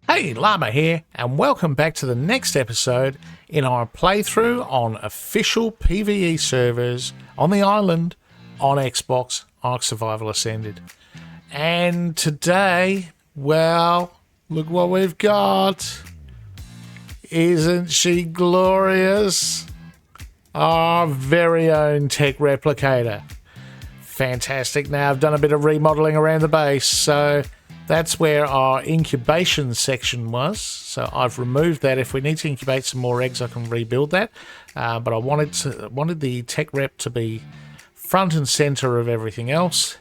Hey, Llama here, and welcome back to the next episode in our playthrough on official PVE servers on the island on Xbox Ark Survival Ascended. And today, well, look what we've got. Isn't she glorious? Our very own tech replicator. Fantastic. Now, I've done a bit of remodeling around the base, so that's where our incubation section was. So I've removed that. If we need to incubate some more eggs, I can rebuild that. But I wanted the tech rep to be front and center of everything else.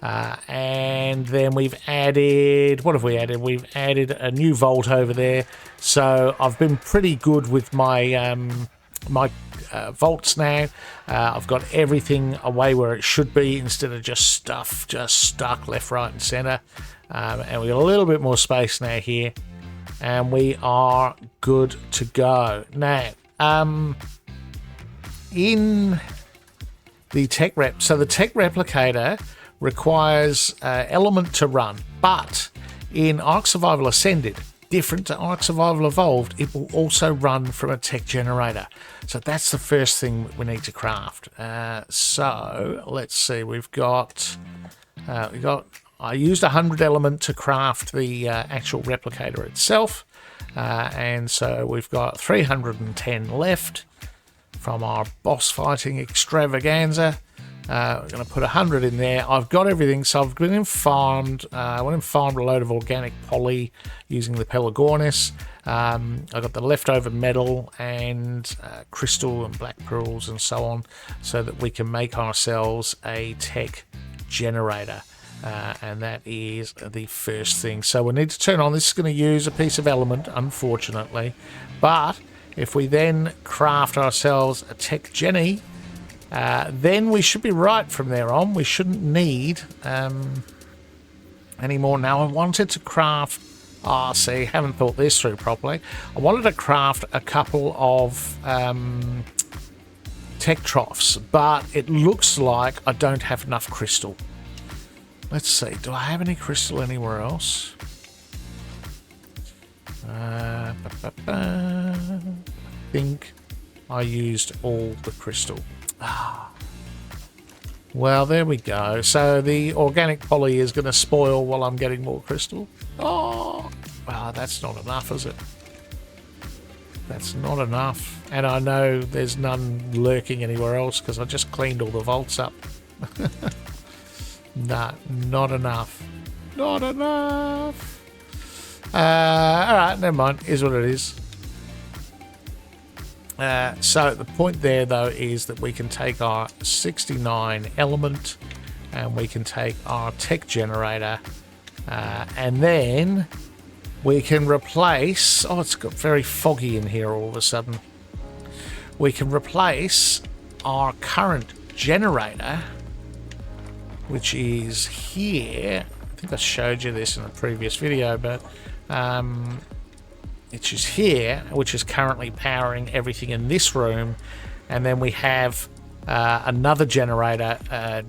And then we've added, what have we added? We've added a new vault over there. So I've been pretty good with my vaults now. I've got everything away where it should be instead of just stuck left, right, and center. And we got a little bit more space now here, and we are good to go. Now, in the tech rep, so the tech replicator requires element to run, but in Ark Survival Ascended, different to Ark Survival Evolved, it will also run from a tech generator. So that's the first thing we need to craft. So let's see, I used 100 element to craft the actual replicator itself. And so we've got 310 left from our boss fighting extravaganza. We're going to put 100 in there. I've got everything, so I've been farmed. I went and farmed a load of organic poly using the Pelagornis. I got the leftover metal and crystal and black pearls and so on, so that we can make ourselves a tech generator. And that is the first thing. So we need to turn on. This is going to use a piece of element, unfortunately. But if we then craft ourselves a tech Jenny, then we should be right from there on. We shouldn't need any more. Now, I wanted to craft... see, haven't thought this through properly. I wanted to craft a couple of tech troughs, but it looks like I don't have enough crystal. Let's see, do I have any crystal anywhere else? I think I used all the crystal. Well, there we go. So the organic poly is going to spoil while I'm getting more crystal. Well, that's not enough, is it? That's not enough. And I know there's none lurking anywhere else because I just cleaned all the vaults up. Nah, not enough. Not enough. Alright, never mind. Is what it is. So the point there, though, is that we can take our 69 element and we can take our tech generator and then we can replace... Oh, it's got very foggy in here all of a sudden. We can replace our current generator, which is here. I think I showed you this in a previous video, but which is here, which is currently powering everything in this room, and then we have another generator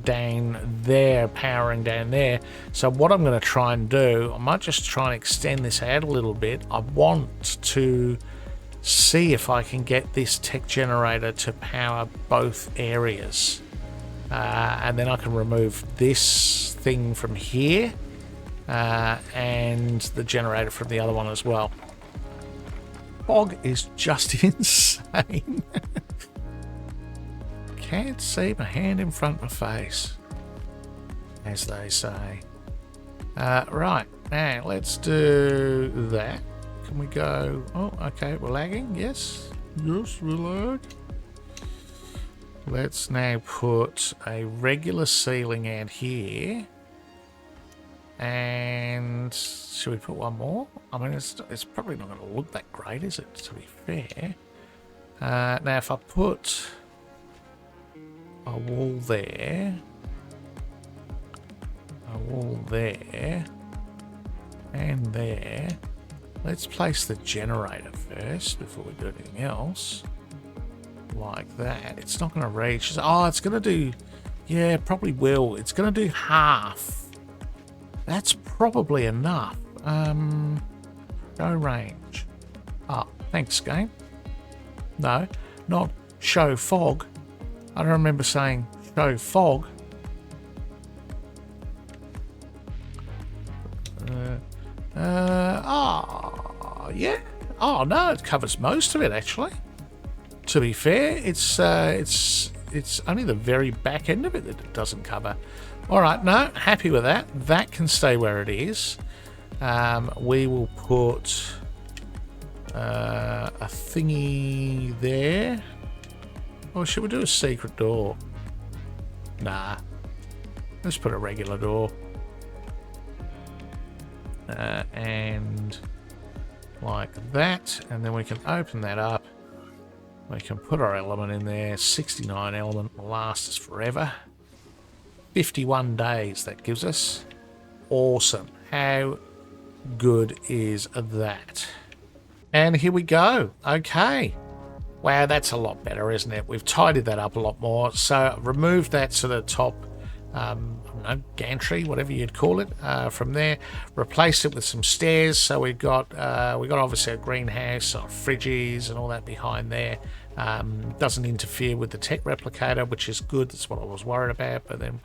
down there powering down there. So what I'm going to try and do, I might just try and extend this out a little bit. I want to see if I can get this tech generator to power both areas. And then I can remove this thing from here and the generator from the other one as well. Fog is just insane. Can't see my hand in front of my face, as they say. Right, now let's do that. Can we go... Oh, okay, we're lagging. Yes, we're lagging. Let's now put a regular ceiling out here. And should we put one more? I mean, it's probably not going to look that great, is it, to be fair? Now, if I put a wall there, and there, let's place the generator first before we do anything else. Like that. It's not going to reach. Oh, it's going to do... Yeah, probably will. It's going to do half. That's probably enough. Show range. Ah, thanks, game. No, not show fog. I don't remember saying show fog. Yeah. Oh no, it covers most of it actually. To be fair, it's only the very back end of it that it doesn't cover. All right, no, happy with that. That can stay where it is. We will put a thingy there. Or should we do a secret door? Nah, let's put a regular door. And like that, and then we can open that up. We can put our element in there. 69 element will last us forever. 51 days that gives us. Awesome. How good is that? And here we go. Okay. Wow, that's a lot better, isn't it? We've tidied that up a lot more. So remove that sort of top I don't know, gantry, whatever you'd call it, from there. Replace it with some stairs. So we've got obviously a greenhouse, our fridges and all that behind there. Doesn't interfere with the tech replicator, which is good. That's what I was worried about. But then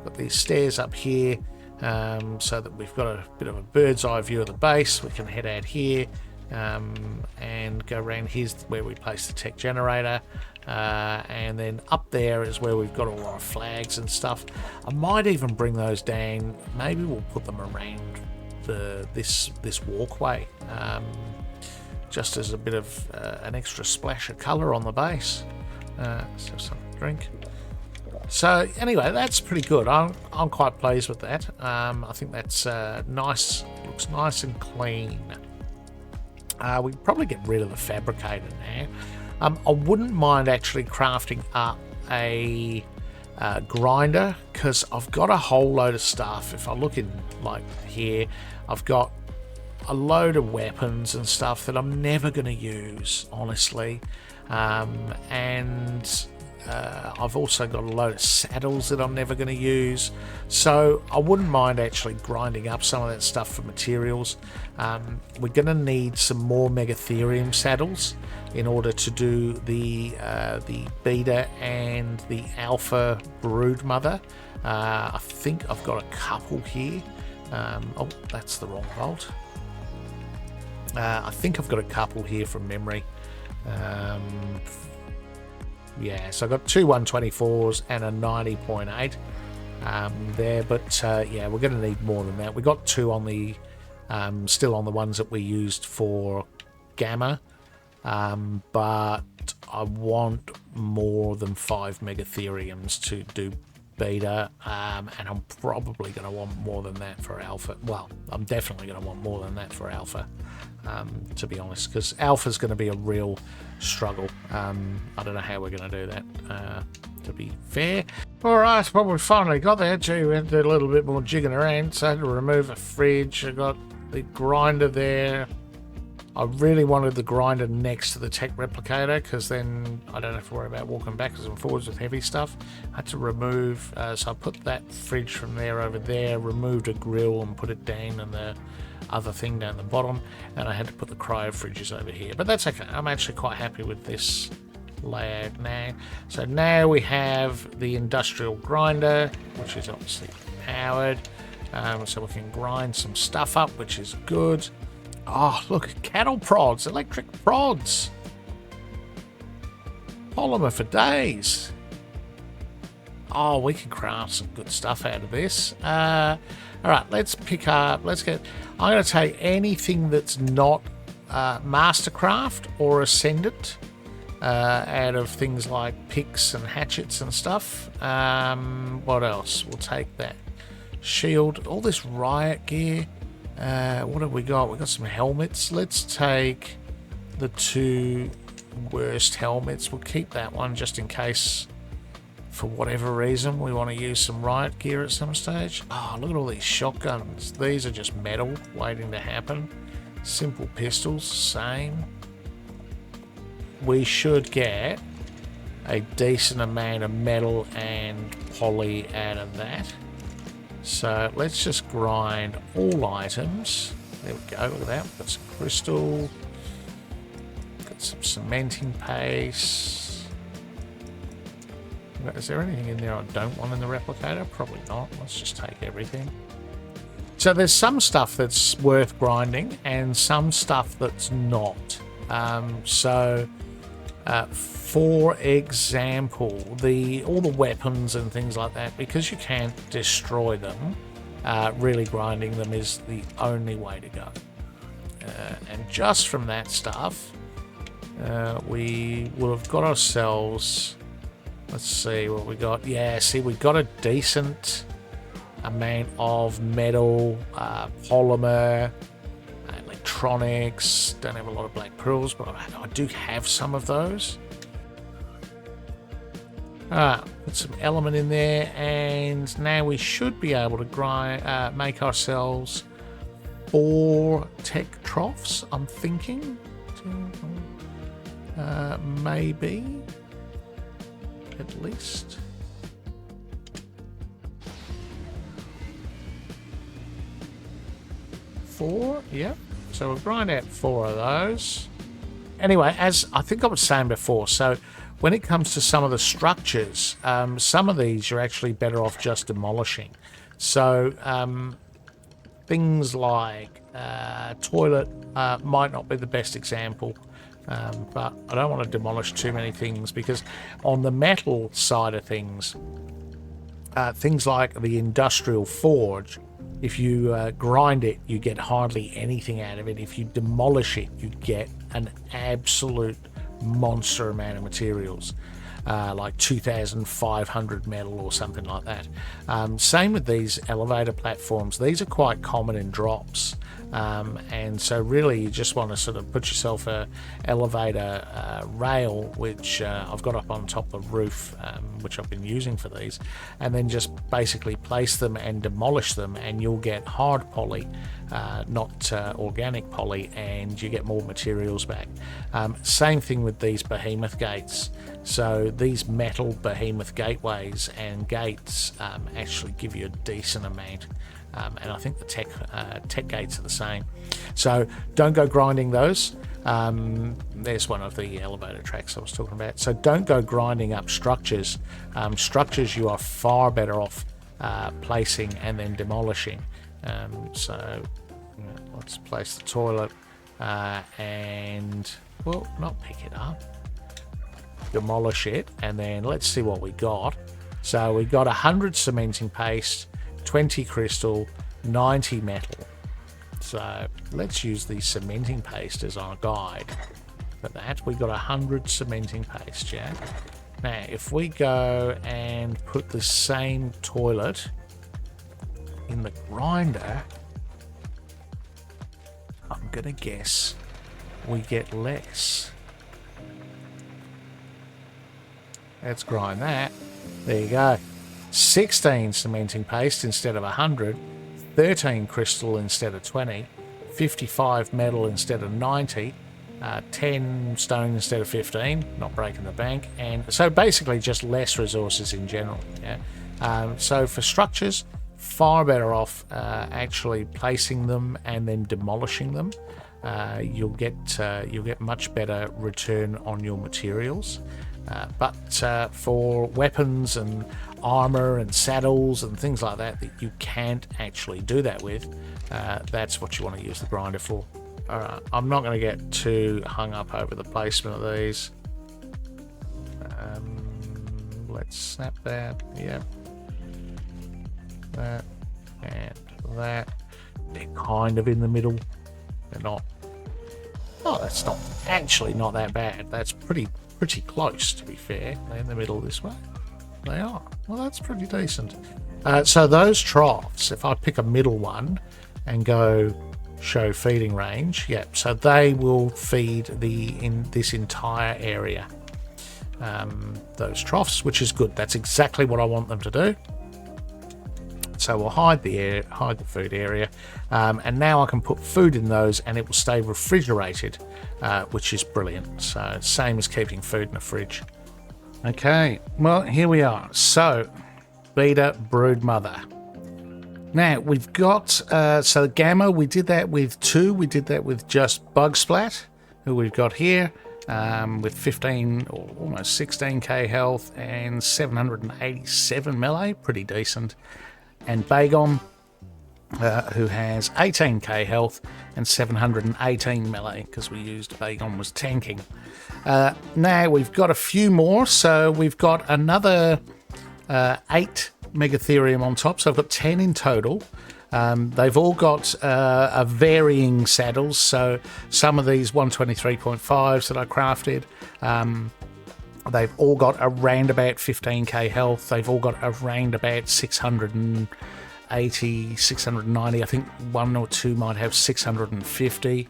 got these stairs up here, so that we've got a bit of a bird's eye view of the base. We can head out here and go around. Here's where we place the tech generator. And then up there is where we've got all our flags and stuff. I might even bring those down. Maybe we'll put them around this walkway, just as a bit of an extra splash of colour on the base. Let's have something to drink. So anyway, that's pretty good. I'm quite pleased with that. I think that's nice. Looks nice and clean. We can probably get rid of the fabricator now. I wouldn't mind actually crafting up a grinder, because I've got a whole load of stuff. If I look in like here, I've got a load of weapons and stuff that I'm never going to use, honestly. And I've also got a load of saddles that I'm never going to use. So I wouldn't mind actually grinding up some of that stuff for materials. We're going to need some more Megatherium saddles in order to do the Beta and the Alpha Broodmother. I think I've got a couple here. Oh, that's the wrong vault. I think I've got a couple here from memory. Yeah, so I've got two 124s and a 90.8 there, but yeah, we're going to need more than that. We got two on the still on the ones that we used for Gamma, but I want more than 5 Megatheriums to do Beta, and I'm probably going to want more than that for Alpha. Well, I'm definitely going to want more than that for Alpha, to be honest, because Alpha's going to be a real struggle. I don't know how we're going to do that, to be fair. Alright, well, we finally got there. Gee, we had to do a little bit more jigging around, so I had to remove a fridge. I got the grinder there. I really wanted the grinder next to the tech replicator, because then I don't have to worry about walking backwards and forwards with heavy stuff. I had to remove, so I put that fridge from there over there, removed a grill and put it down, and the other thing down the bottom, and I had to put the cryo fridges over here. But that's okay. I'm actually quite happy with this layout now. So now we have the industrial grinder, which is obviously powered, so we can grind some stuff up, which is good. Oh, look, cattle prods, electric prods. Polymer for days. Oh, we can craft some good stuff out of this. All right, let's pick up, I'm going to take anything that's not Mastercraft or Ascendant, out of things like picks and hatchets and stuff. What else? We'll take that. Shield, all this riot gear. What have we got? We've got some helmets. Let's take the 2 worst helmets. We'll keep that one just in case, for whatever reason, we want to use some riot gear at some stage. Oh, look at all these shotguns. These are just metal waiting to happen. Simple pistols, same. We should get a decent amount of metal and poly out of that. So let's just grind all items. There we go, look at that. We've got some crystal. Got some cementing paste. Is there anything in there I don't want in the replicator? Probably not. Let's just take everything. So there's some stuff that's worth grinding and some stuff that's not. For example, all the weapons and things like that, because you can't destroy them, really grinding them is the only way to go. And just from that stuff, we will have got ourselves, let's see what we got. Yeah, see, we got a decent amount of metal, polymer, electronics. Don't have a lot of black pearls, but I do have some of those. Put some element in there, and now we should be able to make ourselves 4 tech troughs, I'm thinking. Maybe. At least. 4, yep. So we'll grind out 4 of those. Anyway, as I think I was saying before, so when it comes to some of the structures, some of these you're actually better off just demolishing. So things like toilet might not be the best example, but I don't want to demolish too many things, because on the metal side of things, things like the industrial forge, if you grind it, you get hardly anything out of it. If you demolish it, you get an absolute monster amount of materials, like 2,500 metal or something like that. Same with these elevator platforms. These are quite common in drops. And so really you just want to sort of put yourself a elevator rail, which I've got up on top of the roof, which I've been using for these, and then just basically place them and demolish them, and you'll get hard poly, not organic poly, and you get more materials back. Same thing with these behemoth gates. So these metal behemoth gateways and gates actually give you a decent amount. And I think the tech gates are the same. So don't go grinding those. There's one of the elevator tracks I was talking about. So don't go grinding up structures. Structures you are far better off placing and then demolishing. So let's place the toilet and, well, not pick it up. Demolish it, and then let's see what we got. So we got 100 cementing paste, 20 crystal, 90 metal. So let's use the cementing paste as our guide for that. We got 100 cementing paste, yeah. Now if we go and put the same toilet in the grinder, I'm gonna guess we get less. Let's grind that. There you go. 16 cementing paste instead of 100, 13 crystal instead of 20, 55 metal instead of 90, 10 stone instead of 15, not breaking the bank, and so basically just less resources in general. Yeah. So for structures, far better off actually placing them and then demolishing them. You'll get much better return on your materials. But for weapons and armor and saddles and things like that you can't actually do that with, that's what you want to use the grinder for. Alright, I'm not going to get too hung up over the placement of these. Let's snap that. Yep. That and that. They're kind of in the middle. They're not. Oh, that's not actually not that bad. That's pretty close, to be fair. They're in the middle this way. They are. Well, that's pretty decent. So those troughs, if I pick a middle one and go show feeding range, yep, so they will feed in this entire area. Those troughs, which is good. That's exactly what I want them to do. So we'll hide the food area, and now I can put food in those and it will stay refrigerated, which is brilliant. So same as keeping food in a fridge. Okay, well, here we are. So Beta Broodmother. Now, we've got, so Gamma, we did that with 2. We did that with just Bug Splat, who we've got here, with 15 or almost 16k health and 787 melee, pretty decent. And Bagon, who has 18k health and 718 melee, because we used Bagon was tanking. Now, we've got a few more, so we've got another 8 Megatherium on top, so I've got 10 in total. They've all got a varying saddles, so some of these 123.5s that I crafted, they've all got around about 15k health. They've all got around about 680, 690. I think 1 or 2 might have 650.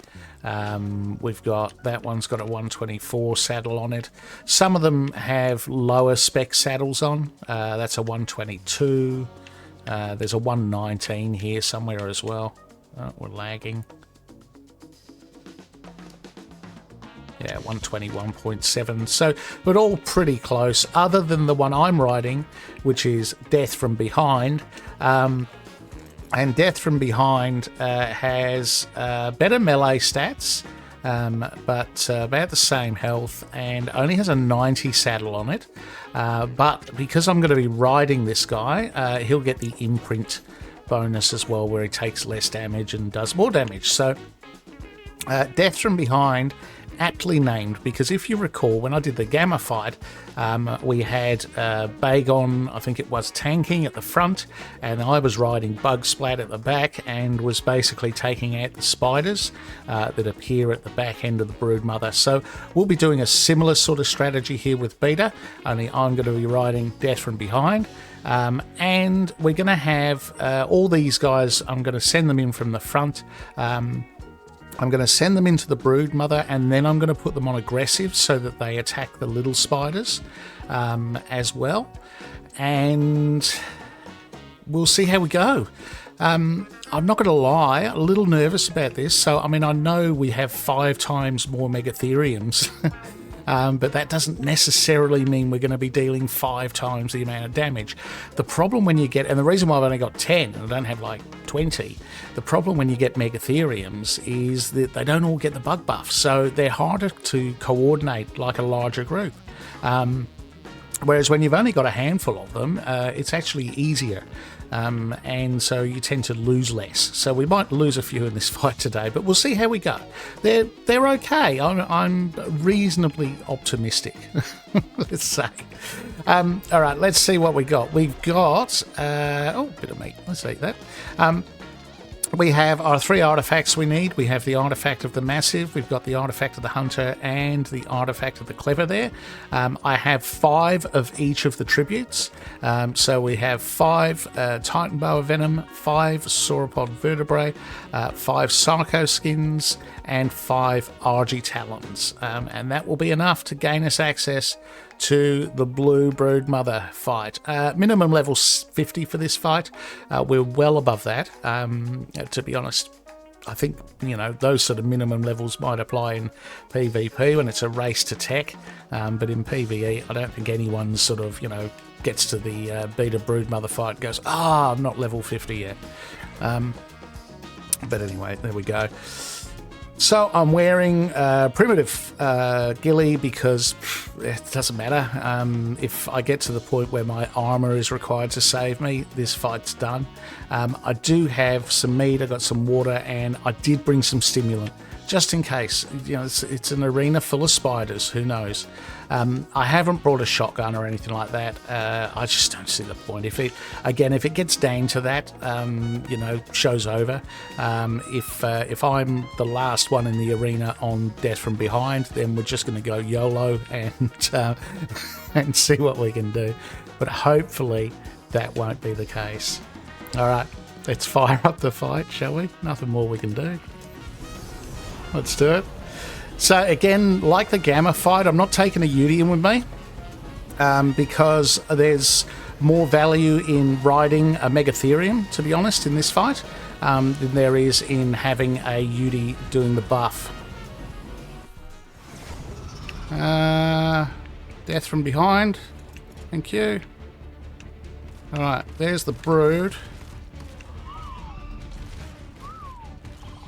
We've got, that one's got a 124 saddle on it. Some of them have lower spec saddles on. That's a 122. There's a 119 here somewhere as well. Oh, we're lagging. Yeah, 121.7. So, but all pretty close, other than the one I'm riding, which is Death from Behind. And Death from Behind has better melee stats, but about the same health, and only has a 90 saddle on it. But because I'm going to be riding this guy, he'll get the imprint bonus as well, where he takes less damage and does more damage. So Death from Behind, aptly named, because if you recall, when I did the Gamma fight, we had Bagon, I think it was, tanking at the front, and I was riding Bug Splat at the back and was basically taking out the spiders that appear at the back end of the Broodmother. So we'll be doing a similar sort of strategy here with Beta, only I'm going to be riding Death from Behind. And we're going to have all these guys, I'm going to send them in from the front. I'm going to send them into the Broodmother, and then I'm going to put them on aggressive so that they attack the little spiders as well. And we'll see how we go. I'm not going to lie, a little nervous about this. So, I mean, I know we have 5 times more Megatheriums, but that doesn't necessarily mean we're going to be dealing 5 times the amount of damage. The problem when you get, and the reason why I've only got 10, and I don't have like 20, the problem when you get Megatheriums is that they don't all get the bug buff, so they're harder to coordinate like a larger group. Whereas when you've only got a handful of them, it's actually easier. And so you tend to lose less. So we might lose a few in this fight today, but we'll see how we go. They're okay. I'm reasonably optimistic, let's say. All right, let's see what we got. We've got oh, bit of meat. Let's eat that. We have our 3 artifacts we need. We have the artifact of the Massive, we've got the artifact of the Hunter, and the artifact of the Clever there. I have 5 of each of the tributes. So we have 5 Titan Boa Venom, 5 Sauropod Vertebrae, 5 Sarco Skins, and 5 Argy Talons. And that will be enough to gain us access to the Blue Broodmother fight. Minimum level 50 for this fight. We're well above that. To be honest, I think, you know, those sort of minimum levels might apply in PvP when it's a race to tech, but in PvE, I don't think anyone sort of, you know, gets to the Beta Broodmother fight and goes, I'm not level 50 yet. But anyway, there we go. So I'm wearing primitive ghillie because it doesn't matter. If I get to the point where my armor is required to save me, this fight's done. I do have some meat, I got some water, and I did bring some stimulant just in case. You know, it's an arena full of spiders, who knows. I haven't brought a shotgun or anything like that. I just don't see the point. If it gets down to that, you know, show's over. If I'm the last one in the arena on Death from Behind, then we're just going to go YOLO and see what we can do. But hopefully that won't be the case. All right, let's fire up the fight, shall we? Nothing more we can do. Let's do it. So again, like the Gamma fight, I'm not taking a Udium with me because there's more value in riding a Megatherium, to be honest, in this fight than there is in having a Udi doing the buff. Death from Behind. Thank you. Alright, there's the Brood.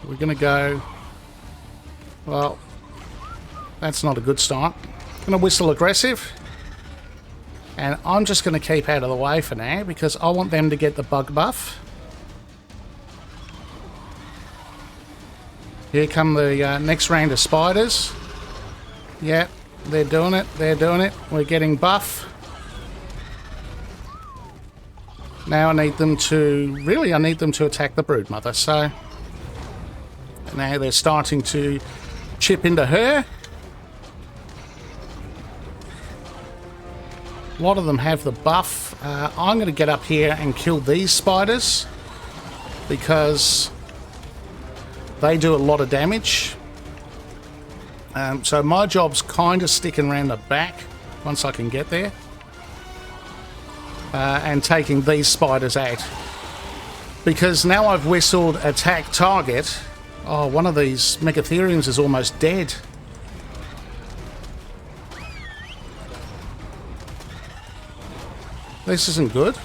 We're going to go... Well, that's not a good start. Going to whistle aggressive. And I'm just going to keep out of the way for now because I want them to get the bug buff. Here come the next round of spiders. Yeah, they're doing it. They're doing it. We're getting buff. Now I need them to... Really, I need them to attack the Broodmother. So now they're starting to chip into her. A lot of them have the buff. I'm going to get up here and kill these spiders because they do a lot of damage. So my job's kind of sticking around the back once I can get there. And taking these spiders out. Because now I've whistled attack target. Oh, one of these Megatheriums is almost dead. This isn't good.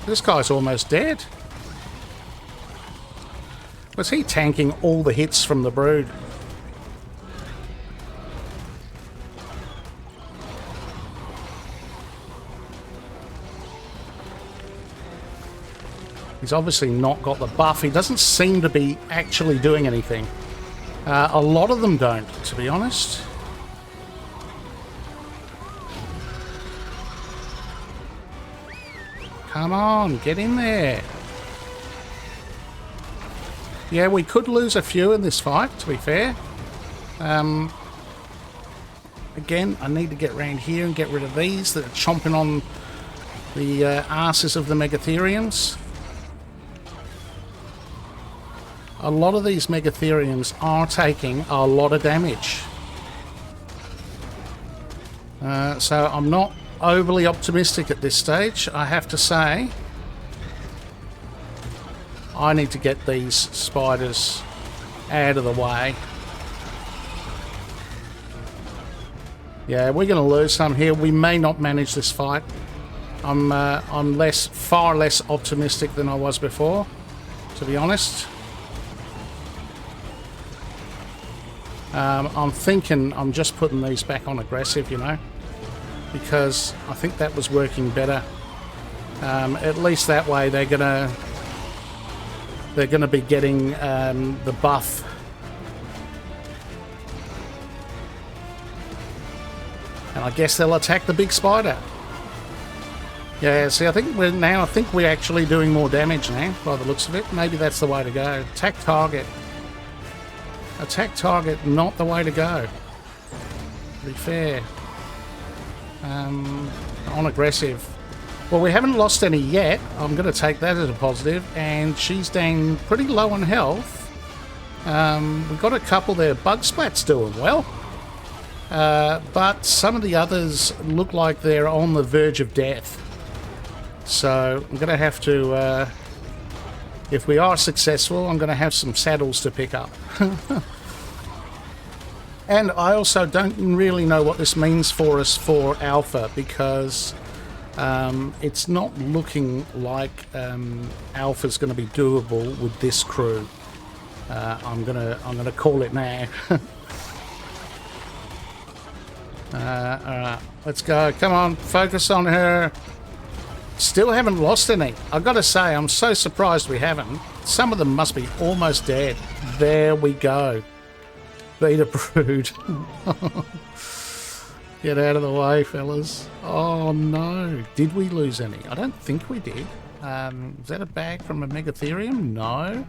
This guy's almost dead. Was he tanking all the hits from the brood? He's obviously not got the buff. He doesn't seem to be actually doing anything. A lot of them don't, to be honest. Come on, get in there. Yeah, we could lose a few in this fight, to be fair. Again, I need to get around here and get rid of these that are chomping on the asses of the Megatheriums. A lot of these Megatheriums are taking a lot of damage. So I'm not overly optimistic at this stage, I have to say. I need to get these spiders out of the way. Yeah, we're going to lose some here. We may not manage this fight. I'm far less optimistic than I was before, to be honest. I'm thinking I'm just putting these back on aggressive, you know, because I think that was working better. At least that way they're gonna be getting the buff. And I guess they'll attack the big spider. Yeah, see, I think we're actually doing more damage now, by the looks of it. Maybe that's the way to go. Attack target. Attack target, not the way to go. To be fair. On aggressive. Well, we haven't lost any yet. I'm going to take that as a positive. And she's down pretty low on health. We've got a couple there. Bug Splat's doing well. But some of the others look like they're on the verge of death. So I'm going to have to... if we are successful, I'm going to have some saddles to pick up. And I also don't really know what this means for us for Alpha, because it's not looking like Alpha's going to be doable with this crew. I'm gonna call it now. Alright, let's go. Come on, focus on her. Still haven't lost any. I've got to say, I'm so surprised we haven't. Some of them must be almost dead. There we go. Beta Brood. Get out of the way, fellas. Oh, no. Did we lose any? I don't think we did. Is that a bag from a Megatherium? No.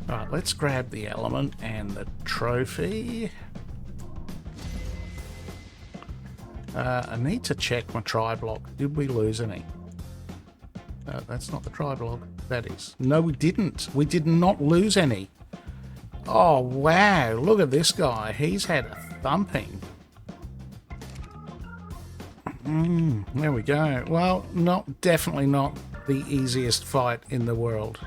Alright, let's grab the element and the trophy. I need to check my tri-block. Did we lose any? That's not the tri-block. That is. No, we didn't. We did not lose any. Oh, wow. Look at this guy. He's had a thumping. There we go. Well, definitely not the easiest fight in the world.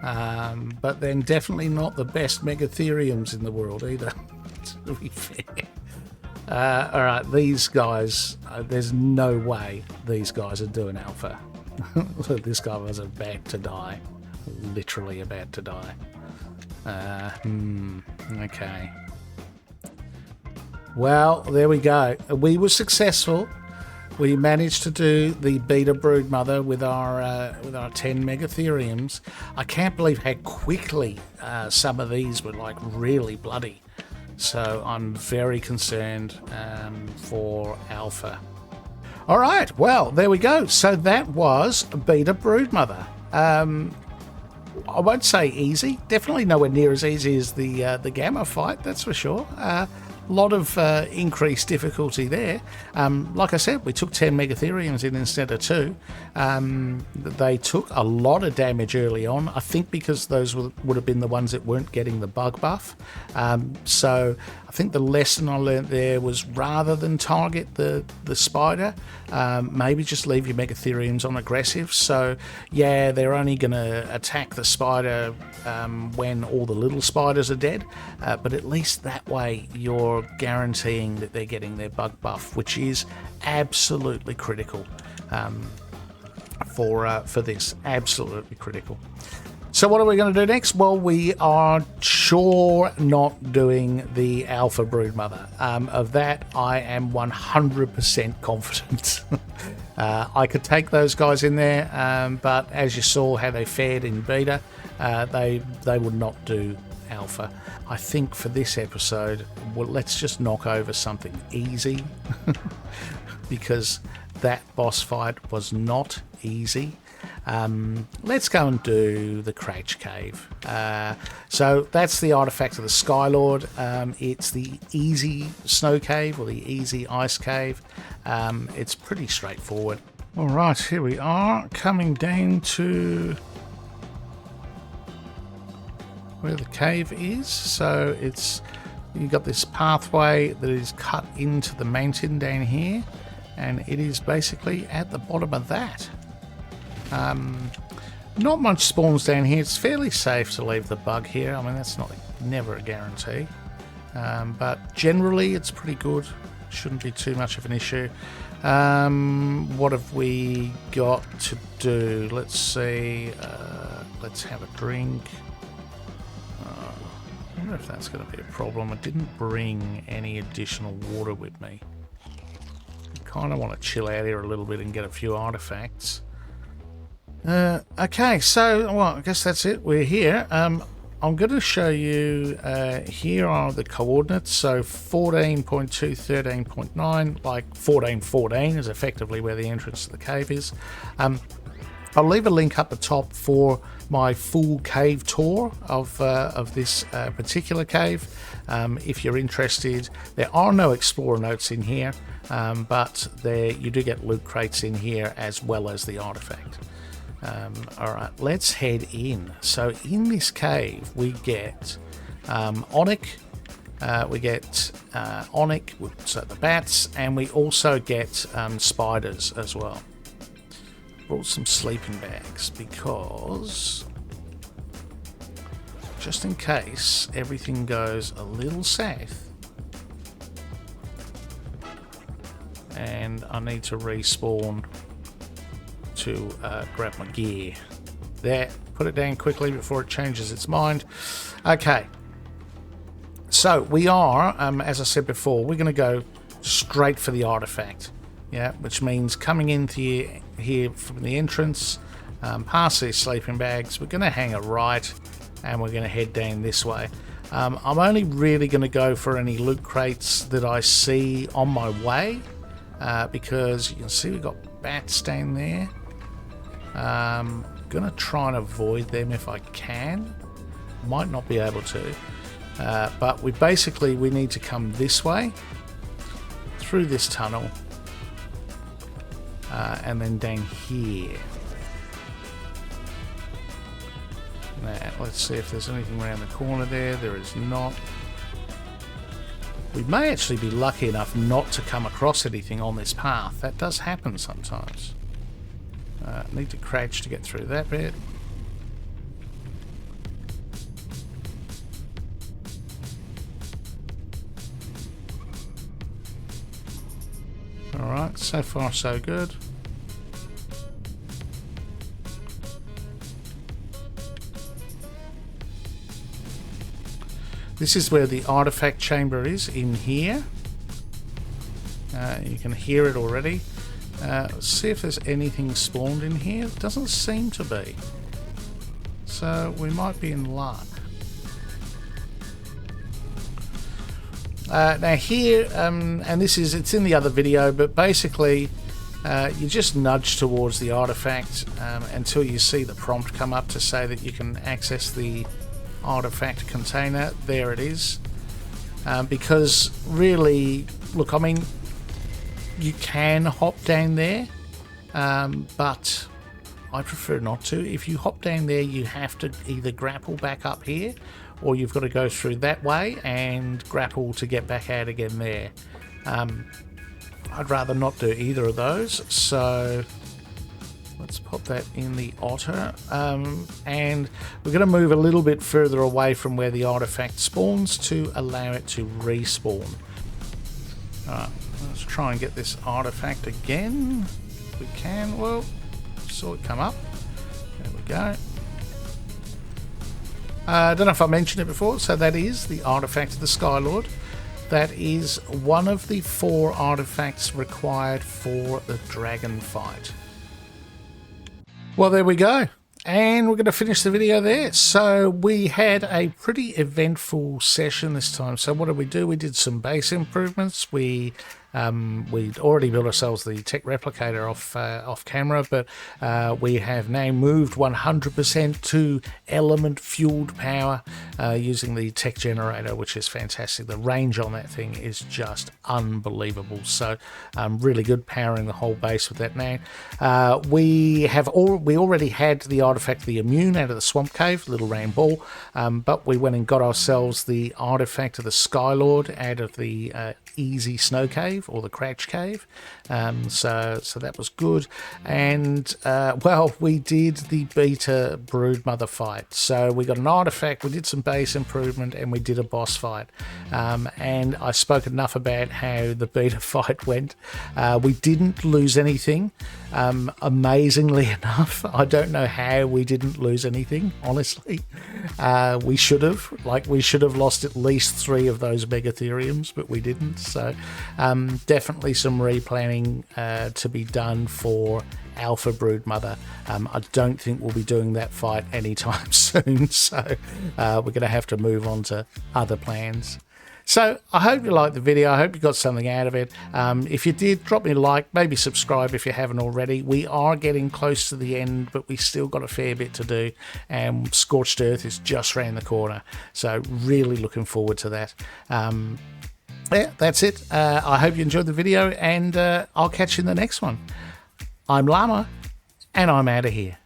But then definitely not the best Megatheriums in the world either, to be fair. Alright, these guys, there's no way these guys are doing Alpha. This guy was about to die. Literally about to die. Okay. Well, there we go. We were successful. We managed to do the Beta Broodmother with our 10 megatheriums. I can't believe how quickly some of these were like really bloody. So I'm very concerned for Alpha. All right, well, there we go. So that was Beta Broodmother. I won't say easy. Definitely nowhere near as easy as the Gamma fight, that's for sure. A lot of increased difficulty there. Like I said, we took 10 megatheriums in instead of 2. They took a lot of damage early on, I think because those would have been the ones that weren't getting the bug buff. So I think the lesson I learned there was rather than target the spider, maybe just leave your megatheriums on aggressive. So yeah, they're only going to attack the spider when all the little spiders are dead, but at least that way you're guaranteeing that they're getting their bug buff, which is absolutely critical for this. Absolutely critical. So what are we going to do next? Well, we are sure not doing the Alpha Broodmother. Of that, I am 100% confident. I could take those guys in there, but as you saw how they fared in Beta, they would not do Alpha. I think for this episode, well, let's just knock over something easy because that boss fight was not easy. Let's go and do the Cratch Cave. So that's the artifact of the Skylord. It's the easy snow cave or the easy ice cave. It's pretty straightforward. All right, here we are coming down to where the cave is. So you've got this pathway that is cut into the mountain down here, and it is basically at the bottom of that. Not much spawns down here. It's fairly safe to leave the bug here. I mean, that's never a guarantee, but generally it's pretty good. Shouldn't be too much of an issue. What have we got to do? Let's see. Let's have a drink. I wonder if that's going to be a problem. I didn't bring any additional water with me. I kind of want to chill out here a little bit and get a few artifacts. Okay, so, well, I guess that's it. We're here. I'm going to show you, here are the coordinates. So 14.2, 13.9, like 14.14 is effectively where the entrance to the cave is. I'll leave a link up the top for my full cave tour of this particular cave. If you're interested, there are no explorer notes in here, but you do get loot crates in here as well as the artifact. Alright, let's head in. So in this cave we get Onyx, so the bats, and we also get spiders as well. Brought some sleeping bags because just in case everything goes a little south and I need to respawn to grab my gear. There, put it down quickly before it changes its mind. Okay, so we are, as I said before, we're going to go straight for the artifact. Yeah, which means coming into here from the entrance, past these sleeping bags, we're going to hang a right and we're going to head down this way. I'm only really going to go for any loot crates that I see on my way, because you can see we've got bats down there. I'm going to try and avoid them if I can. Might not be able to, but we need to come this way through this tunnel. And then down here. Now, let's see if there's anything around the corner there. There is not. We may actually be lucky enough not to come across anything on this path. That does happen sometimes. Need to crouch to get through that bit. Alright, so far so good. This is where the artifact chamber is, in here. You can hear it already. Let's see if there's anything spawned in here. It doesn't seem to be. So we might be in luck. Now here, and it's in the other video, but basically you just nudge towards the artifact until you see the prompt come up to say that you can access the artifact container. There it is. Because really, look, I mean, you can hop down there, but I prefer not to. If you hop down there, you have to either grapple back up here, or you've got to go through that way and grapple to get back out again there. I'd rather not do either of those, so let's pop that in the otter. And we're going to move a little bit further away from where the artifact spawns to allow it to respawn. Alright, let's try and get this artifact again. If we can. Well, saw it come up. There we go. I don't know if I mentioned it before, so that is the artifact of the Skylord. That is one of the 4 artifacts required for the dragon fight. Well, there we go. And we're going to finish the video there. So we had a pretty eventful session this time. So what did we do? We did some base improvements. We'd already built ourselves the tech replicator off camera, but we have now moved 100% to element fueled power using the tech generator, which is fantastic. The range on that thing is just unbelievable. So really good, powering the whole base with that now. We already had the artifact, the immune, out of the swamp cave, little round ball, but we went and got ourselves the artifact of the Skylord out of the easy snow cave, or the crouch cave. So that was good. And well, we did the Beta Broodmother fight. So we got an artifact, we did some base improvement, and we did a boss fight. And I spoke enough about how the beta fight went. We didn't lose anything, amazingly enough. I don't know how we didn't lose anything, honestly. We should have lost at least 3 of those Megatheriums, but we didn't. So definitely some replanning to be done for Alpha Broodmother. I don't think we'll be doing that fight anytime soon, so we're going to have to move on to other plans. So I hope you liked the video. I hope you got something out of it. If you did, drop me a like, maybe subscribe if you haven't already. We are getting close to the end, but we still got a fair bit to do, and Scorched Earth is just around the corner. So really looking forward to that. Yeah, that's it. I hope you enjoyed the video, and I'll catch you in the next one. I'm Llama, and I'm out of here.